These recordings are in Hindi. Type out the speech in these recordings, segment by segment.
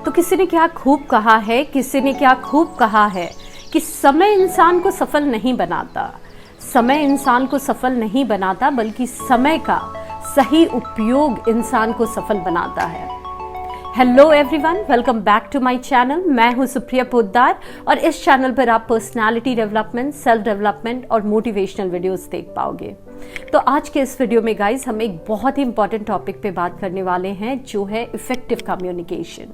तो किसी ने क्या खूब कहा है, किसी ने क्या खूब कहा है कि समय इंसान को सफल नहीं बनाता, समय इंसान को सफल नहीं बनाता, बल्कि समय का सही उपयोग इंसान को सफल बनाता है। Hello everyone, welcome back to my channel. मैं हूं सुप्रिया पोद्दार और इस चैनल पर आप पर्सनालिटी डेवलपमेंट, सेल्फ डेवलपमेंट और मोटिवेशनल वीडियोस देख पाओगे। तो आज के इस वीडियो में गाइस हम एक बहुत ही इंपॉर्टेंट टॉपिक पे बात करने वाले हैं, जो है इफेक्टिव कम्युनिकेशन।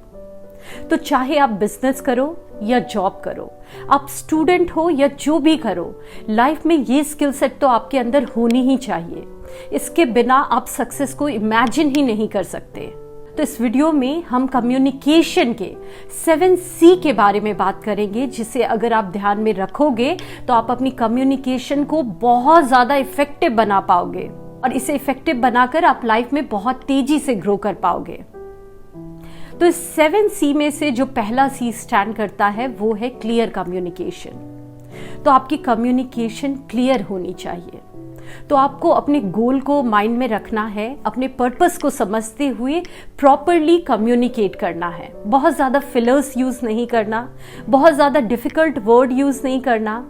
तो चाहे आप बिजनेस करो या जॉब करो, आप स्टूडेंट हो या जो भी करो, लाइफ में ये स्किल सेट तो आपके अंदर होनी ही चाहिए। इसके बिना आप सक्सेस को इमेजिन ही नहीं कर सकते। तो इस वीडियो में हम कम्युनिकेशन के 7C के बारे में बात करेंगे, जिसे अगर आप ध्यान में रखोगे तो आप अपनी कम्युनिकेशन को बहुत ज्यादा इफेक्टिव बना पाओगे और इसे इफेक्टिव बनाकर आप लाइफ में बहुत तेजी से ग्रो कर पाओगे। तो इस 7C में से जो पहला C स्टैंड करता है वो है क्लियर कम्युनिकेशन। तो आपकी कम्युनिकेशन क्लियर होनी चाहिए। तो आपको अपने गोल को माइंड में रखना है, अपने पर्पस को समझते हुए प्रॉपरली कम्युनिकेट करना है। बहुत ज़्यादा फिलर्स यूज़ नहीं करना, बहुत ज़्यादा डिफिकल्ट वर्ड यूज़ नहीं करना,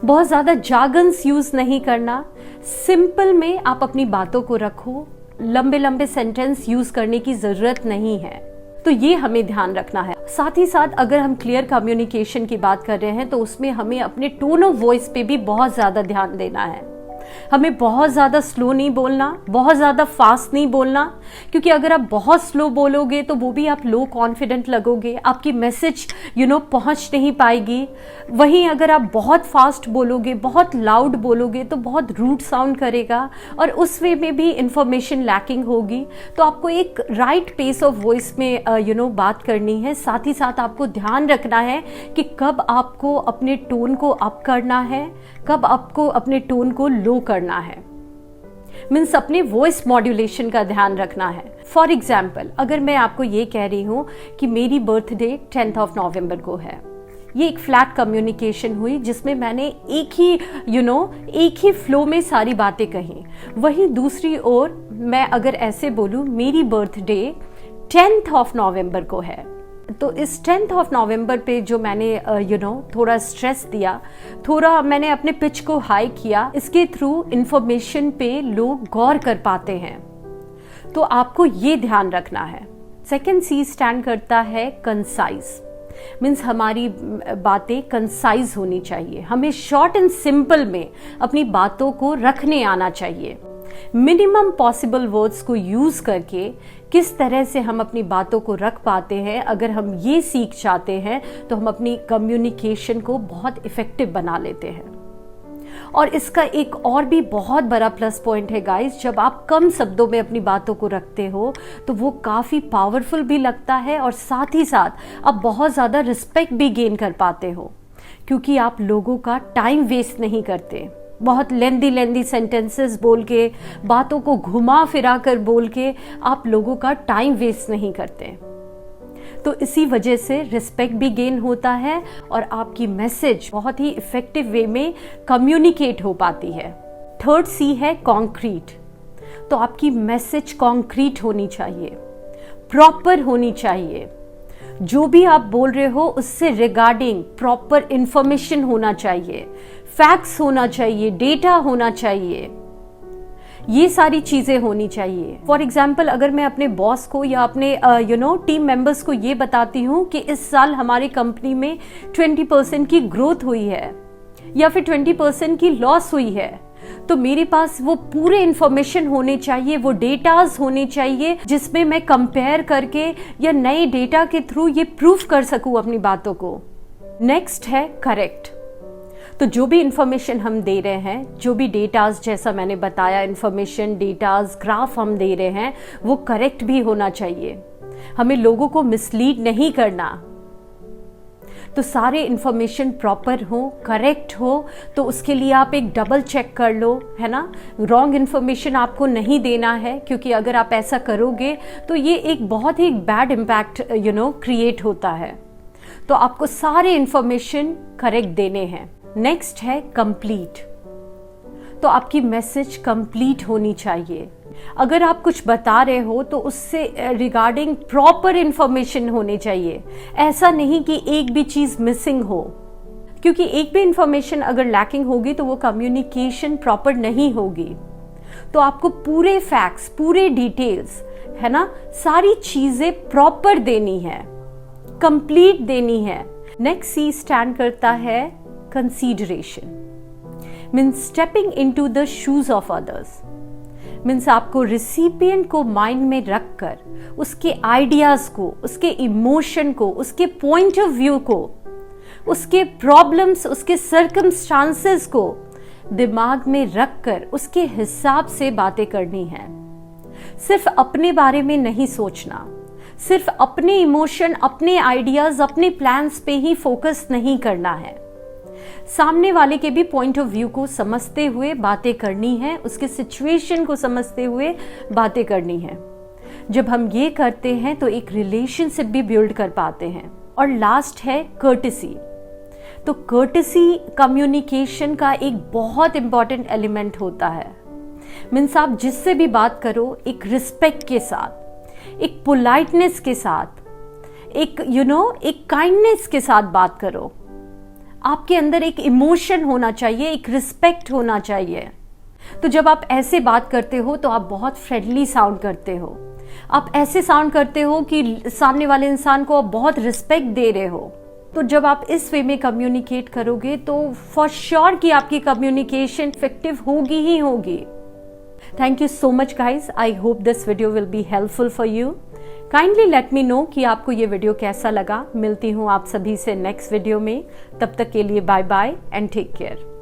बहुत ज़्यादा जार्गन्स यूज़ नहीं करना। सिंपल में आप अपनी बातों को रखो, लंबे लंबे सेंटेंस यूज़ करने की ज़रूरत नहीं है। तो ये हमें ध्यान रखना है। साथ ही साथ अगर हम क्लियर कम्युनिकेशन की बात कर रहे हैं तो उसमें हमें अपने टोन ऑफ वॉइस पे भी बहुत ज़्यादा ध्यान देना है। हमें बहुत ज़्यादा स्लो नहीं बोलना, बहुत ज़्यादा फास्ट नहीं बोलना, क्योंकि अगर आप बहुत स्लो बोलोगे तो वो भी आप लो कॉन्फिडेंट लगोगे, आपकी मैसेज पहुंच नहीं पाएगी। वहीं अगर आप बहुत फास्ट बोलोगे, बहुत लाउड बोलोगे तो बहुत रूड साउंड करेगा और उस वे में भी इंफॉर्मेशन लैकिंग होगी। तो आपको एक राइट पेस ऑफ वॉइस में बात करनी है। साथ ही साथ आपको ध्यान रखना है कि कब आपको अपने टोन को अप करना है, कब आपको अपने टोन को लो करना है। मीन्स अपने वॉइस मॉड्यूलेशन का ध्यान रखना है। फॉर एग्जाम्पल, अगर मैं आपको ये कह रही हूं कि मेरी बर्थडे 10th of November को है, ये एक फ्लैट कम्युनिकेशन हुई जिसमें मैंने एक ही फ्लो में सारी बातें कही। वहीं दूसरी ओर मैं अगर ऐसे बोलूं मेरी बर्थडे 10th of November को है, तो इस 10th of November पे जो मैंने थोड़ा स्ट्रेस दिया, थोड़ा मैंने अपने पिच को हाई किया, इसके थ्रू इंफॉर्मेशन पे लोग गौर कर पाते हैं। तो आपको ये ध्यान रखना है। सेकेंड C स्टैंड करता है कंसाइज। मीन्स हमारी बातें कंसाइज होनी चाहिए। हमें शॉर्ट एंड सिंपल में अपनी बातों को रखने आना चाहिए। मिनिमम पॉसिबल वर्ड्स को यूज करके किस तरह से हम अपनी बातों को रख पाते हैं, अगर हम ये सीख चाहते हैं तो हम अपनी कम्युनिकेशन को बहुत इफेक्टिव बना लेते हैं। और इसका एक और भी बहुत बड़ा प्लस पॉइंट है गाइस, जब आप कम शब्दों में अपनी बातों को रखते हो तो वो काफी पावरफुल भी लगता है और साथ ही साथ आप बहुत ज्यादा रिस्पेक्ट भी गेन कर पाते हो, क्योंकि आप लोगों का टाइम वेस्ट नहीं करते। बहुत लेंदी सेंटेंसेस बोल के, बातों को घुमा फिरा कर बोल के आप लोगों का टाइम वेस्ट नहीं करते। तो इसी वजह से रिस्पेक्ट भी गेन होता है और आपकी मैसेज बहुत ही इफेक्टिव वे में कम्युनिकेट हो पाती है। थर्ड C है कॉन्क्रीट। तो आपकी मैसेज कॉन्क्रीट होनी चाहिए, प्रॉपर होनी चाहिए। जो भी आप बोल रहे हो उससे रिगार्डिंग प्रॉपर इंफॉर्मेशन होना चाहिए, फैक्ट्स होना चाहिए, डेटा होना चाहिए, ये सारी चीजें होनी चाहिए। फॉर एग्जाम्पल, अगर मैं अपने बॉस को या अपने टीम मेंबर्स को ये बताती हूँ कि इस साल हमारी कंपनी में 20% की ग्रोथ हुई है या फिर 20% की लॉस हुई है, तो मेरे पास वो पूरे इंफॉर्मेशन होने चाहिए, वो डेटाज होने चाहिए जिसमें मैं कंपेयर करके या नए डेटा के थ्रू ये प्रूफ कर सकूं अपनी बातों को। नेक्स्ट है करेक्ट। तो जो भी इंफॉर्मेशन हम दे रहे हैं, जो भी डेटाज, जैसा मैंने बताया, इंफॉर्मेशन, डेटाज, ग्राफ हम दे रहे हैं, वो करेक्ट भी होना चाहिए। हमें लोगों को मिसलीड नहीं करना। तो सारे इंफॉर्मेशन प्रॉपर हो, करेक्ट हो, तो उसके लिए आप एक डबल चेक कर लो, है ना। रॉन्ग इंफॉर्मेशन आपको नहीं देना है, क्योंकि अगर आप ऐसा करोगे तो ये एक बहुत ही बैड इम्पैक्ट क्रिएट होता है। तो आपको सारे इंफॉर्मेशन करेक्ट देने हैं। नेक्स्ट है कंप्लीट। तो आपकी मैसेज कंप्लीट होनी चाहिए। अगर आप कुछ बता रहे हो तो उससे रिगार्डिंग प्रॉपर इंफॉर्मेशन होनी चाहिए। ऐसा नहीं कि एक भी चीज मिसिंग हो, क्योंकि एक भी इंफॉर्मेशन अगर लैकिंग होगी तो वो कम्युनिकेशन प्रॉपर नहीं होगी। तो आपको पूरे फैक्ट्स, पूरे डिटेल्स, है ना, सारी चीजें प्रॉपर देनी है, कंप्लीट देनी है। नेक्स्ट सी स्टैंड करता है consideration, means stepping into the shoes of others. Means आपको रिसिपिएंट को माइंड में रखकर उसके आइडियाज को, उसके इमोशन को, उसके पॉइंट ऑफ व्यू को, उसके प्रॉब्लम्स, उसके सर्कमस्टांसेस को दिमाग में रखकर उसके हिसाब से बातें करनी है। सिर्फ अपने बारे में नहीं सोचना, सिर्फ अपने इमोशन, अपने आइडियाज, अपने प्लान्स पे ही फोकस नहीं करना है। सामने वाले के भी पॉइंट ऑफ व्यू को समझते हुए बातें करनी है, उसके सिचुएशन को समझते हुए बातें करनी है। जब हम ये करते हैं तो एक रिलेशनशिप भी बिल्ड कर पाते हैं। और लास्ट है कर्टेसी। तो कर्टेसी कम्युनिकेशन का एक बहुत इंपॉर्टेंट एलिमेंट होता है। मीन्स आप जिससे भी बात करो एक रिस्पेक्ट के साथ, एक पोलाइटनेस के साथ, एक एक काइंडनेस के साथ बात करो। आपके अंदर एक इमोशन होना चाहिए, एक रिस्पेक्ट होना चाहिए। तो जब आप ऐसे बात करते हो तो आप बहुत फ्रेंडली साउंड करते हो, आप ऐसे साउंड करते हो कि सामने वाले इंसान को आप बहुत रिस्पेक्ट दे रहे हो। तो जब आप इस वे में कम्युनिकेट करोगे तो फॉर श्योर कि आपकी कम्युनिकेशन इफेक्टिव होगी ही होगी। Thank you so much guys, I hope this video will be helpful for you. Kindly let me know कि आपको ये वीडियो कैसा लगा। मिलती हूँ आप सभी से नेक्स्ट वीडियो में। तब तक के लिए bye bye and take care.